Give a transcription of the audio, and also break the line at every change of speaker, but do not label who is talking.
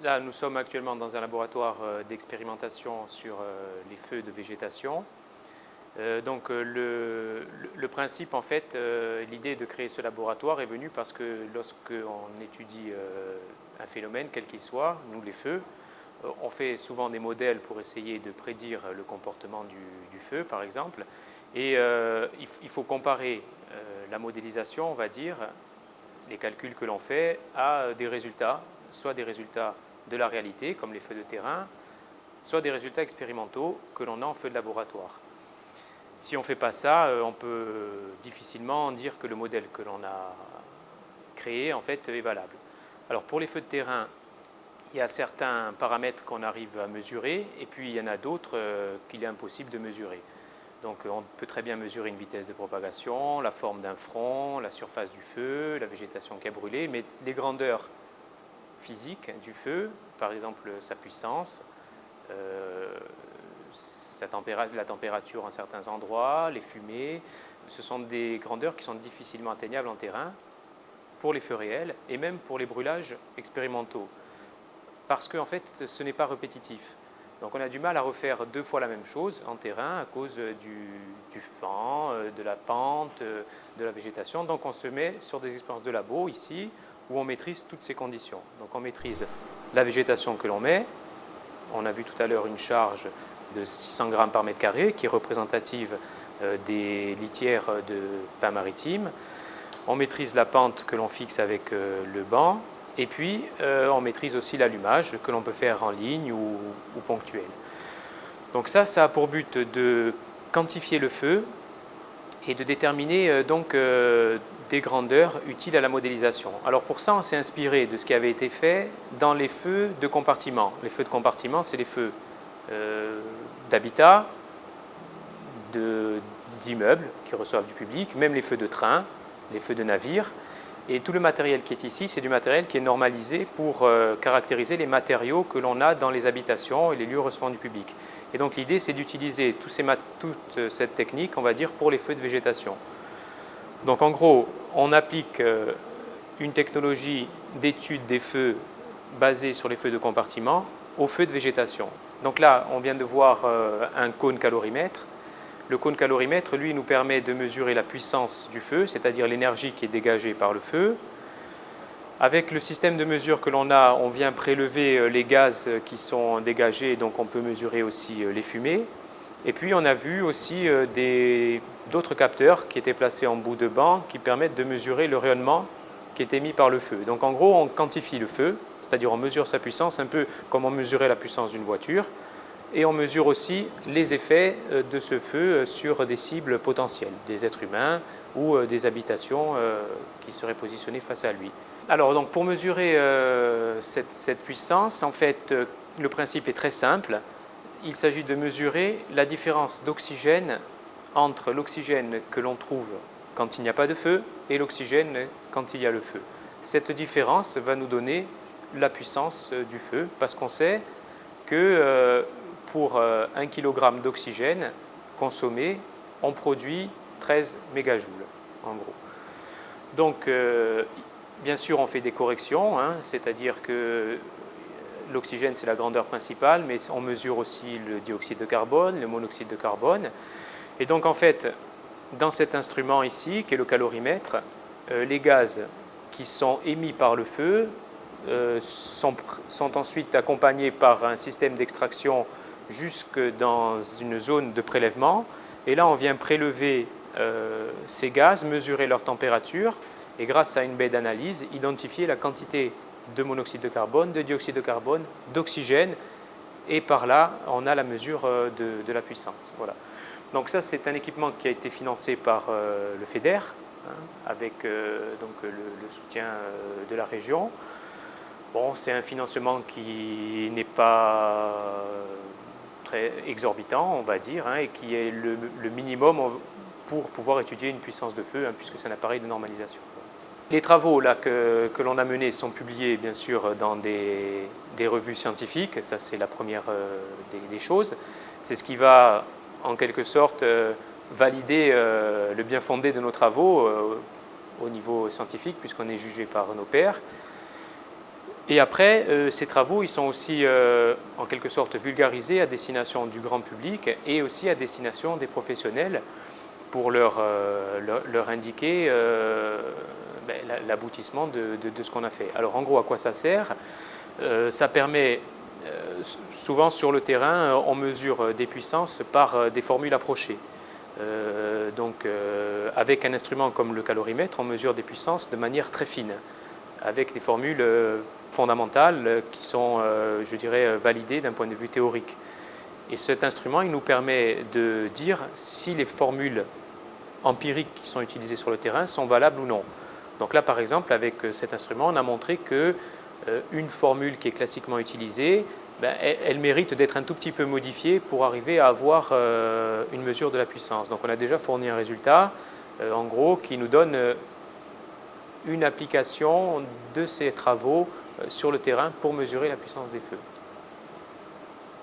Là, nous sommes actuellement dans un laboratoire d'expérimentation sur les feux de végétation. Le principe, en fait, l'idée de créer ce laboratoire est venue parce que lorsqu'on étudie un phénomène, quel qu'il soit, nous les feux, on fait souvent des modèles pour essayer de prédire le comportement du feu, par exemple. Et il faut comparer la modélisation, on va dire, les calculs que l'on fait, à des résultats, soit des résultats de la réalité, comme les feux de terrain, soit des résultats expérimentaux que l'on a en feu de laboratoire. Si on ne fait pas ça, on peut difficilement dire que le modèle que l'on a créé en fait, est valable. Alors pour les feux de terrain, il y a certains paramètres qu'on arrive à mesurer, et puis il y en a d'autres qu'il est impossible de mesurer. Donc on peut très bien mesurer une vitesse de propagation, la forme d'un front, la surface du feu, la végétation qui a brûlé, mais les grandeurs physiques du feu, par exemple sa puissance, la température en certains endroits, les fumées, ce sont des grandeurs qui sont difficilement atteignables en terrain pour les feux réels et même pour les brûlages expérimentaux, parce qu'en fait ce n'est pas répétitif. Donc on a du mal à refaire 2 fois la même chose en terrain à cause du vent, de la pente, de la végétation. Donc on se met sur des expériences de labo ici où on maîtrise toutes ces conditions. Donc on maîtrise la végétation que l'on met. On a vu tout à l'heure une charge de 600 grammes par mètre carré qui est représentative des litières de pin maritime. On maîtrise la pente que l'on fixe avec le banc. Et puis, on maîtrise aussi l'allumage que l'on peut faire en ligne ou ponctuel. Donc ça a pour but de quantifier le feu et de déterminer des grandeurs utiles à la modélisation. Alors pour ça, on s'est inspiré de ce qui avait été fait dans les feux de compartiment. Les feux de compartiment, c'est les feux d'habitat, d'immeubles qui reçoivent du public, même les feux de train, les feux de navire. Et tout le matériel qui est ici, c'est du matériel qui est normalisé pour caractériser les matériaux que l'on a dans les habitations et les lieux recevant du public. Et donc l'idée, c'est d'utiliser toute cette technique, on va dire, pour les feux de végétation. Donc en gros, on applique une technologie d'étude des feux basée sur les feux de compartiment aux feux de végétation. Donc là, on vient de voir un cône calorimètre. Le cône calorimètre, lui, nous permet de mesurer la puissance du feu, c'est-à-dire l'énergie qui est dégagée par le feu. Avec le système de mesure que l'on a, on vient prélever les gaz qui sont dégagés, donc on peut mesurer aussi les fumées. Et puis on a vu aussi d'autres capteurs qui étaient placés en bout de banc qui permettent de mesurer le rayonnement qui est émis par le feu. Donc en gros, on quantifie le feu, c'est-à-dire on mesure sa puissance, un peu comme on mesurait la puissance d'une voiture. Et on mesure aussi les effets de ce feu sur des cibles potentielles, des êtres humains ou des habitations qui seraient positionnées face à lui. Alors donc pour mesurer cette puissance, en fait, le principe est très simple. Il s'agit de mesurer la différence d'oxygène entre l'oxygène que l'on trouve quand il n'y a pas de feu et l'oxygène quand il y a le feu. Cette différence va nous donner la puissance du feu parce qu'on sait que pour 1 kg d'oxygène consommé, on produit 13 mégajoules, en gros. Donc, bien sûr, on fait des corrections, c'est-à-dire que l'oxygène, c'est la grandeur principale, mais on mesure aussi le dioxyde de carbone, le monoxyde de carbone. Et donc, en fait, dans cet instrument ici, qui est le calorimètre, les gaz qui sont émis par le feu sont ensuite accompagnés par un système d'extraction jusque dans une zone de prélèvement. Et là, on vient prélever ces gaz, mesurer leur température et grâce à une baie d'analyse, identifier la quantité de monoxyde de carbone, de dioxyde de carbone, d'oxygène. Et par là, on a la mesure de la puissance. Voilà. Donc ça, c'est un équipement qui a été financé par le FEDER, avec le soutien de la région. Bon, c'est un financement qui n'est pas très exorbitant, on va dire, et qui est le minimum pour pouvoir étudier une puissance de feu, puisque c'est un appareil de normalisation. Les travaux là, que l'on a menés sont publiés, bien sûr, dans des revues scientifiques. Ça, c'est la première des choses. C'est ce qui va, en quelque sorte, valider le bien fondé de nos travaux au niveau scientifique, puisqu'on est jugé par nos pairs. Et après, ces travaux, ils sont aussi en quelque sorte vulgarisés à destination du grand public et aussi à destination des professionnels pour leur indiquer l'aboutissement de ce qu'on a fait. Alors en gros, à quoi ça sert? Ça permet, souvent sur le terrain, on mesure des puissances par des formules approchées. Avec un instrument comme le calorimètre, on mesure des puissances de manière très fine, avec des formules fondamentales qui sont, je dirais, validées d'un point de vue théorique. Et cet instrument, il nous permet de dire si les formules empiriques qui sont utilisées sur le terrain sont valables ou non. Donc là, par exemple, avec cet instrument, on a montré qu'une formule qui est classiquement utilisée, elle mérite d'être un tout petit peu modifiée pour arriver à avoir une mesure de la puissance. Donc on a déjà fourni un résultat, en gros, qui nous donne une application de ces travaux sur le terrain pour mesurer la puissance des feux.